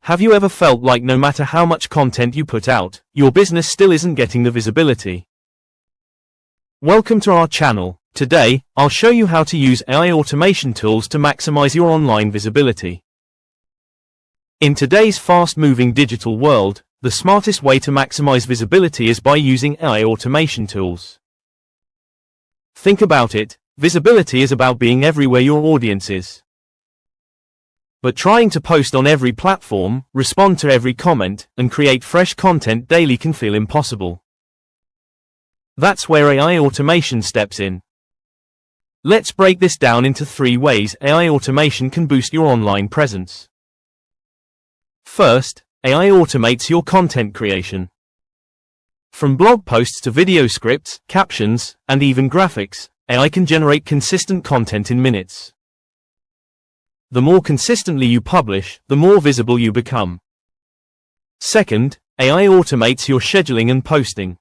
Have you ever felt like no matter how much content you put out, your business still isn't getting the visibility? Welcome to our channel. Today, I'll show you how to use AI automation tools to maximize your online visibility. In today's fast-moving digital world, the smartest way to maximize visibility is by using AI automation tools. Think about it, visibility is about being everywhere your audience is. But trying to post on every platform, respond to every comment, and create fresh content daily can feel impossible. That's where AI automation steps in. Let's break this down into 3 ways AI automation can boost your online presence. First, AI automates your content creation. From blog posts to video scripts, captions, and even graphics, AI can generate consistent content in minutes. The more consistently you publish, the more visible you become. Second, AI automates your scheduling and posting.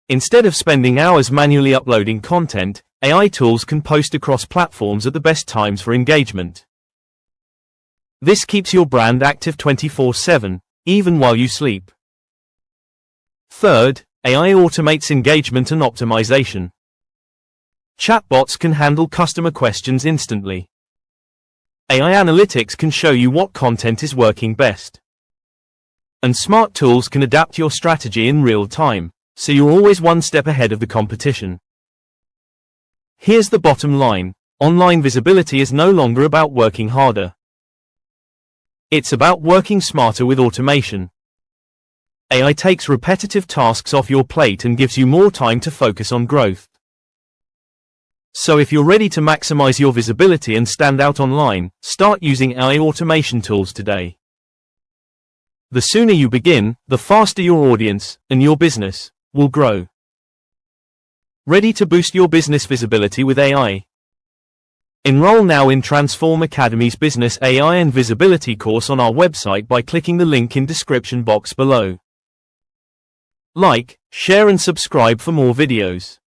Instead of spending hours manually uploading content, AI tools can post across platforms at the best times for engagement. This keeps your brand active 24/7, even while you sleep. Third, AI automates engagement and optimization. Chatbots can handle customer questions instantly. AI analytics can show you what content is working best. And smart tools can adapt your strategy in real time, so you're always one step ahead of the competition. Here's the bottom line: online visibility is no longer about working harder. It's about working smarter with automation. AI takes repetitive tasks off your plate and gives you more time to focus on growth. So if you're ready to maximize your visibility and stand out online, start using AI automation tools today. The sooner you begin, the faster your audience and your business will grow. Ready to boost your business visibility with AI? Enroll now in Transform Academy's Business AI and Visibility course on our website by clicking the link in description box below. Like, share and subscribe for more videos.